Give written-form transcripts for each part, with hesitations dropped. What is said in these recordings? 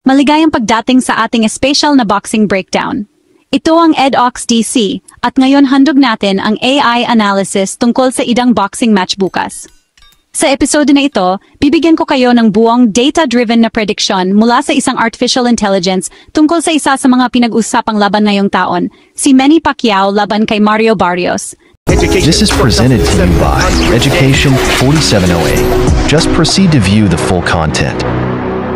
Maligayang pagdating sa ating special na boxing breakdown. Ito ang EdOx DC, at ngayon handog natin ang AI analysis tungkol sa idang boxing match bukas. Sa episode na ito, bibigyan ko kayo ng buong data-driven na prediction mula sa isang artificial intelligence tungkol sa isa sa mga pinag-usapang laban ngayong taon, si Manny Pacquiao laban kay Mario Barrios. This is presented to you by Education 4708. Just proceed to view the full content.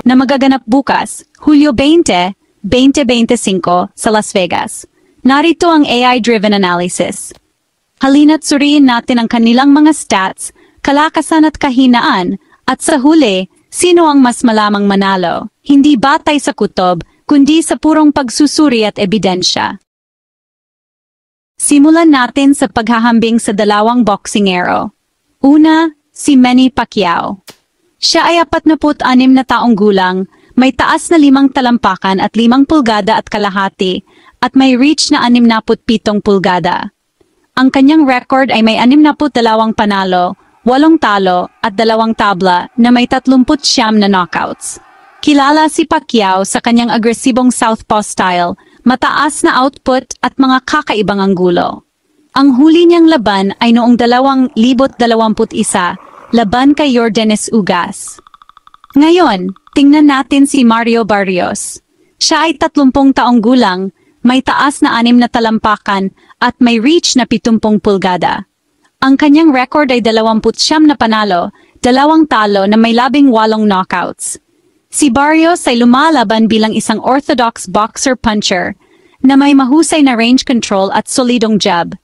Na magaganap bukas, Hulyo 20, 2025 sa Las Vegas. Narito ang AI-driven analysis. Halina't suriin natin ang kanilang mga stats, kalakasan at kahinaan, at sa huli, sino ang mas malamang manalo, hindi batay sa kutob, kundi sa purong pagsusuri at ebidensya. Simulan natin sa paghahambing sa dalawang boksingero. Una, si Manny Pacquiao. Siya ay 46 na taong gulang, may taas na 5 talampakan at 5 pulgada at kalahati, at may reach na 67 pulgada. Ang kanyang record ay may 62 panalo, 8 talo at 2 tabla na may 39 na knockouts. Kilala si Pacquiao sa kanyang agresibong southpaw style, mataas na output at mga kakaibang anggulo. Ang huli niyang laban ay noong 2021, laban kay Yordenis Ugas. Ngayon, tingnan natin si Mario Barrios. Siya ay 30 taong gulang, may taas na 6 na talampakan at may reach na 70 pulgada. Ang kanyang record ay 29 na panalo, 2 talo na may 18 knockouts. Si Barrios ay lumalaban bilang isang orthodox boxer-puncher na may mahusay na range control at solidong jab.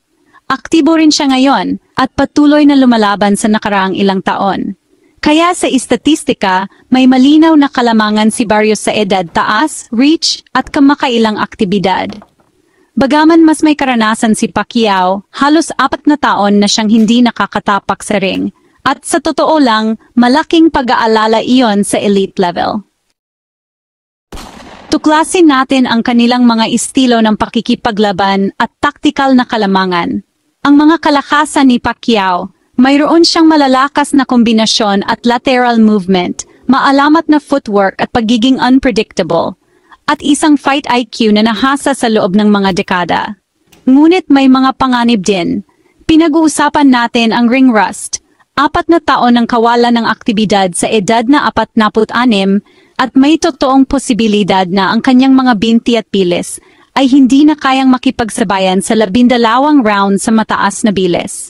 Aktibo rin siya ngayon at patuloy na lumalaban sa nakaraang ilang taon. Kaya sa istatistika, may malinaw na kalamangan si Barrios sa edad taas, reach at kamakailang aktibidad. Bagaman mas may karanasan si Pacquiao, halos 4 na taon na siyang hindi nakakatapak sa ring. At sa totoo lang, malaking pag-aalala iyon sa elite level. Tuklasin natin ang kanilang mga estilo ng pakikipaglaban at taktikal na kalamangan. Ang mga kalakasan ni Pacquiao, mayroon siyang malalakas na kombinasyon at lateral movement, maalamat na footwork at pagiging unpredictable, at isang fight IQ na nahasa sa loob ng mga dekada. Ngunit may mga panganib din. Pinag-uusapan natin ang ring rust, 4 na taon ng kawalan ng aktibidad sa edad na 46 at may totoong posibilidad na ang kanyang mga binti at bilis ay hindi na kayang makipagsabayan sa 12 round sa mataas na bilis.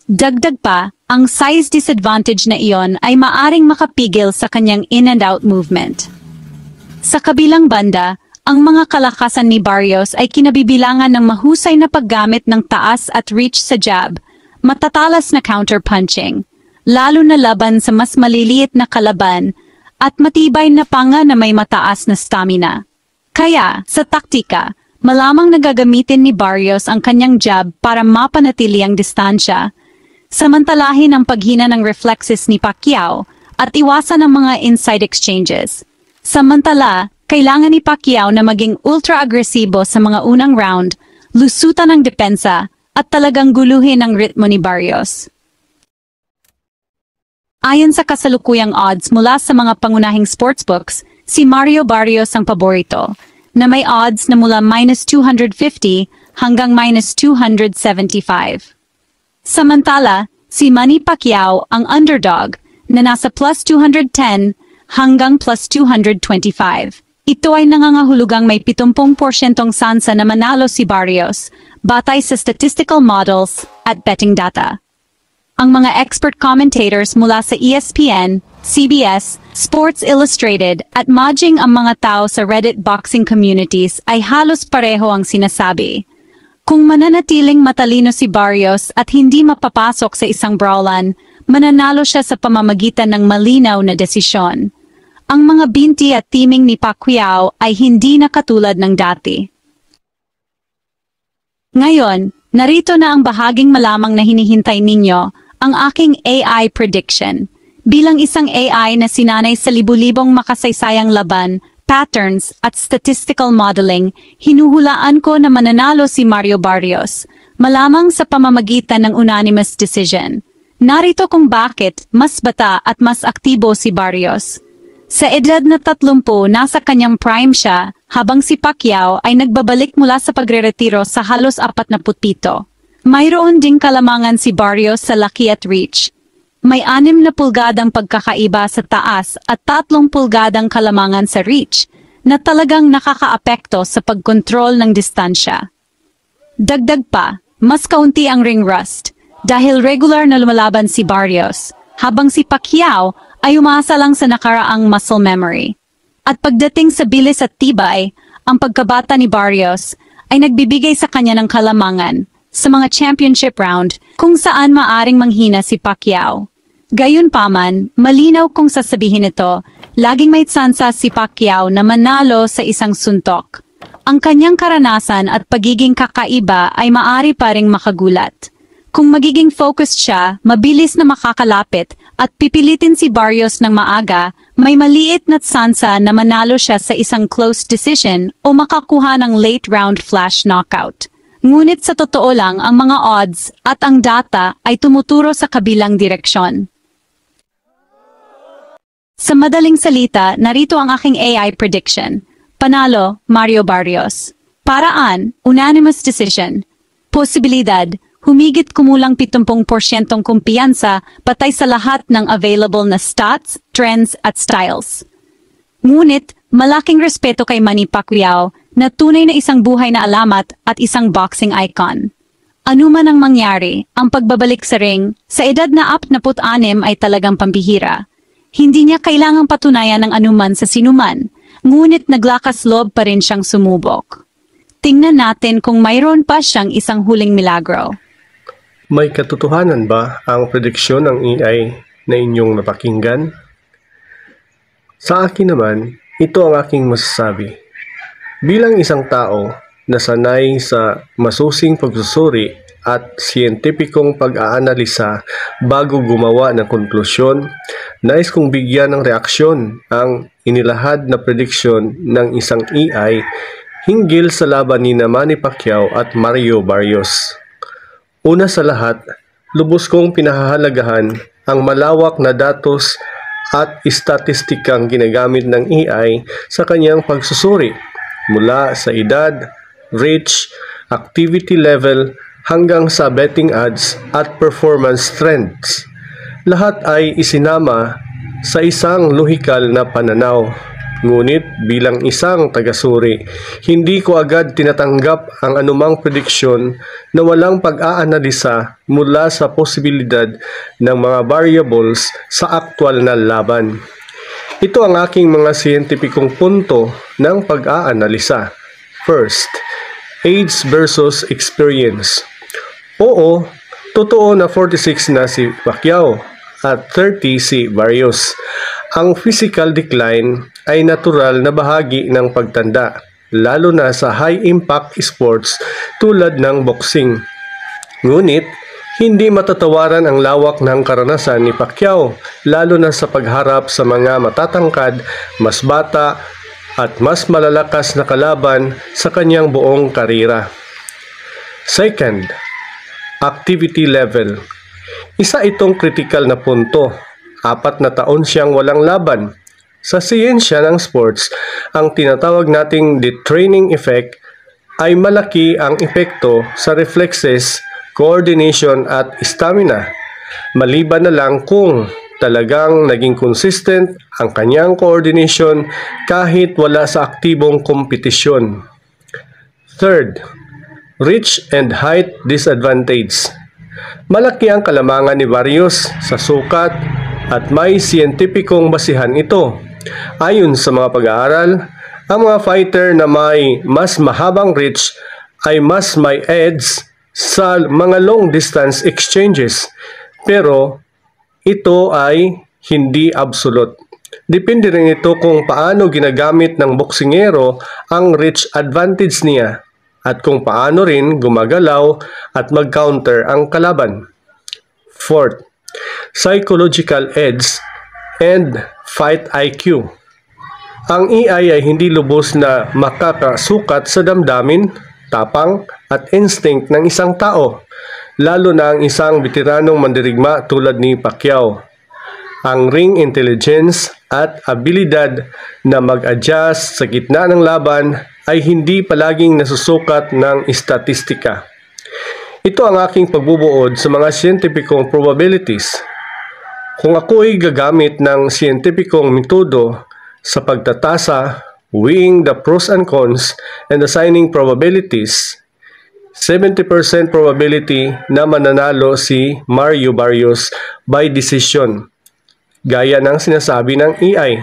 Dagdag pa, ang size disadvantage na iyon ay maaring makapigil sa kanyang in and out movement. Sa kabilang banda, ang mga kalakasan ni Barrios ay kinabibilangan ng mahusay na paggamit ng taas at reach sa jab, matatalas na counter-punching, lalo na laban sa mas maliliit na kalaban, at matibay na panga na may mataas na stamina. Kaya, sa taktika, malamang nagagamitin ni Barrios ang kanyang jab para mapanatili ang distansya, samantalahin ang paghina ng reflexes ni Pacquiao at iwasan ang mga inside exchanges. Samantala, kailangan ni Pacquiao na maging ultra-agresibo sa mga unang round, lusutan ang depensa, at talagang guluhin ang ritmo ni Barrios. Ayon sa kasalukuyang odds mula sa mga pangunahing sportsbooks, si Mario Barrios ang paborito, na may odds na mula -250 hanggang -275. Samantala, si Manny Pacquiao ang underdog, na nasa +210 hanggang +225. Ito ay nangangahulugang may 70% sansa na manalo si Barrios, batay sa statistical models at betting data. Ang mga expert commentators mula sa ESPN, CBS, Sports Illustrated at Majing ang mga tao sa Reddit boxing communities ay halos pareho ang sinasabi. Kung mananatiling matalino si Barrios at hindi mapapasok sa isang brawlan, mananalo siya sa pamamagitan ng malinaw na desisyon. Ang mga binti at timing ni Pacquiao ay hindi na katulad ng dati. Ngayon, narito na ang bahaging malamang na hinihintay ninyo, ang aking AI prediction. Bilang isang AI na sinanay sa libu-libong makasaysayang laban, patterns at statistical modeling, hinuhulaan ko na mananalo si Mario Barrios, malamang sa pamamagitan ng unanimous decision. Narito kung bakit mas bata at mas aktibo si Barrios. Sa edad na 30, nasa kanyang prime siya, habang si Pacquiao ay nagbabalik mula sa pagreretiro sa halos 47. Mayroon ding kalamangan si Barrios sa laki at reach. May 6 na pulgadang pagkakaiba sa taas at 3 pulgadang kalamangan sa reach, na talagang nakakaapekto sa pagkontrol ng distansya. Dagdag pa, mas kaunti ang ring rust, dahil regular na lumalaban si Barrios, habang si Pacquiao ay umaasa lang sa nakaraang muscle memory. At pagdating sa bilis at tibay, ang pagkabata ni Barrios ay nagbibigay sa kanya ng kalamangan sa mga championship round kung saan maaring manghina si Pacquiao. Gayunpaman, malinaw kung sasabihin ito, laging may tsansa si Pacquiao na manalo sa isang suntok. Ang kanyang karanasan at pagiging kakaiba ay maari pa ring makagulat. Kung magiging focused siya, mabilis na makakalapit at pipilitin si Barrios ng maaga, may maliit na tsansa na manalo siya sa isang close decision o makakuha ng late round flash knockout. Ngunit sa totoo lang, ang mga odds at ang data ay tumuturo sa kabilang direksyon. Sa madaling salita, narito ang aking AI prediction. Panalo, Mario Barrios. Paraan, unanimous decision. Posibilidad, humigit kumulang 70% kumpiyansa patay sa lahat ng available na stats, trends at styles. Ngunit, malaking respeto kay Manny Pacquiao na tunay na isang buhay na alamat at isang boxing icon. Ano man ang mangyari, ang pagbabalik sa ring, sa edad na 46 ay talagang pambihira. Hindi niya kailangang patunayan ng anuman sa sinuman, ngunit naglakas loob pa rin siyang sumubok. Tingnan natin kung mayroon pa siyang isang huling milagro. May katotohanan ba ang prediksyon ng AI na inyong napakinggan? Sa akin naman, ito ang aking masasabi. Bilang isang tao na sanay sa masusing pagsusuri at siyentipikong pag-aanalisa bago gumawa ng konklusyon, nais kong bigyan ng reaksyon ang inilahad na prediksyon ng isang AI hinggil sa laban ni Manny Pacquiao at Mario Barrios. Una sa lahat, lubos kong pinahahalagahan ang malawak na datos at istatistikang ginagamit ng AI sa kanyang pagsusuri mula sa edad, reach, activity level, hanggang sa betting odds at performance trends. Lahat ay isinama sa isang lohikal na pananaw. Ngunit bilang isang tagasuri, hindi ko agad tinatanggap ang anumang prediksyon na walang pag-aanalisa mula sa posibilidad ng mga variables sa aktwal na laban. Ito ang aking mga siyentipikong punto ng pag-aanalisa. First, age versus experience. Oo, totoo na 46 na si Pacquiao at 30 si Barrios. Ang physical decline ay natural na bahagi ng pagtanda, lalo na sa high-impact sports tulad ng boxing. Ngunit, hindi matatawaran ang lawak ng karanasan ni Pacquiao, lalo na sa pagharap sa mga matatangkad, mas bata, at mas malalakas na kalaban sa kanyang buong karera. Second, activity level. Isa itong kritikal na punto. 4 na taon siyang walang laban. Sa siyensya ng sports, ang tinatawag nating detraining effect ay malaki ang epekto sa reflexes, coordination at stamina. Maliban na lang kung talagang naging consistent ang kanyang coordination kahit wala sa aktibong kompetisyon. Third, reach and height disadvantage. Malaki ang kalamangan ni Barrios sa sukat at may siyentipikong basihan ito. Ayon sa mga pag-aaral, ang mga fighter na may mas mahabang reach ay mas may edge sa mga long distance exchanges. Pero ito ay hindi absolute. Depende rin ito kung paano ginagamit ng boksingero ang reach advantage niya at kung paano rin gumagalaw at mag-counter ang kalaban. Fourth, psychological edge and fight IQ. Ang AI ay hindi lubos na makakasukat sa damdamin, tapang at instinct ng isang tao, lalo na ang isang veteranong mandirigma tulad ni Pacquiao. Ang ring intelligence at abilidad na mag-adjust sa gitna ng laban ay hindi palaging nasusukat ng istatistika. Ito ang aking pagbubuod sa mga siyentipikong probabilities. Kung ako'y gagamit ng siyentipikong metodo sa pagtatasa, weighing the pros and cons and assigning probabilities, 70% probability na mananalo si Mario Barrios by decision, gaya ng sinasabi ng AI.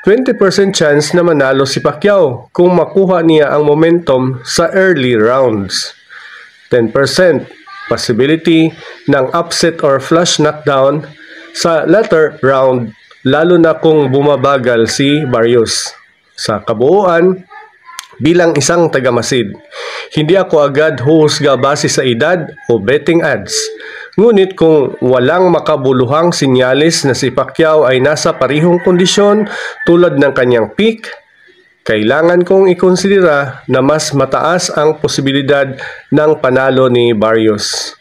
20% chance na manalo si Pacquiao kung makuha niya ang momentum sa early rounds. 10% possibility ng upset or flush knockdown sa latter round, lalo na kung bumabagal si Barrios. Sa kabuuan, bilang isang tagamasid, hindi ako agad huhusga base sa edad o betting odds. Ngunit kung walang makabuluhang sinyalis na si Pacquiao ay nasa parihong kondisyon tulad ng kanyang peak, kailangan kong ikonsidera na mas mataas ang posibilidad ng panalo ni Barrios.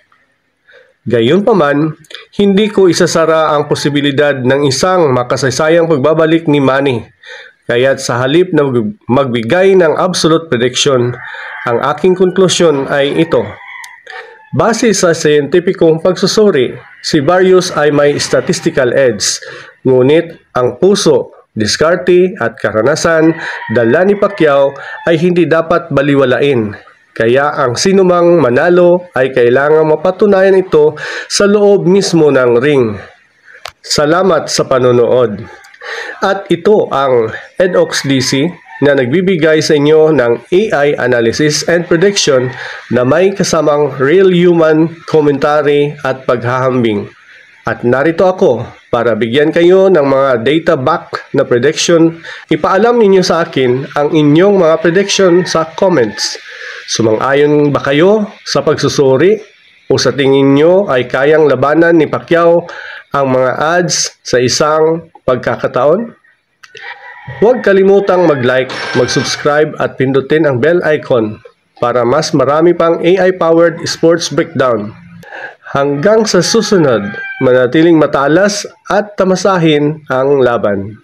Gayunpaman, hindi ko isasara ang posibilidad ng isang makasaysayang pagbabalik ni Manny. Kaya't sa halip na magbigay ng absolute prediction, ang aking konklusyon ay ito. Base sa siyentipikong pagsusuri, si Barrios ay may statistical edge, ngunit ang puso, diskarte at karanasan dala ni Pacquiao ay hindi dapat baliwalain. Kaya ang sinumang manalo ay kailangang mapatunayan ito sa loob mismo ng ring. Salamat sa panonood. At ito ang EdOxDC na nagbibigay sa inyo ng AI analysis and prediction na may kasamang real human commentary at paghahambing. At narito ako para bigyan kayo ng mga data back na prediction. Ipaalam ninyo sa akin ang inyong mga prediction sa comments. Sumang-ayon ba kayo sa pagsusuri o sa tingin nyo ay kayang labanan ni Pacquiao ang mga odds sa isang pagkakataon? Huwag kalimutang mag-like, mag-subscribe at pindutin ang bell icon para mas marami pang AI-powered sports breakdown. Hanggang sa susunod, manatiling matalas at tamasahin ang laban.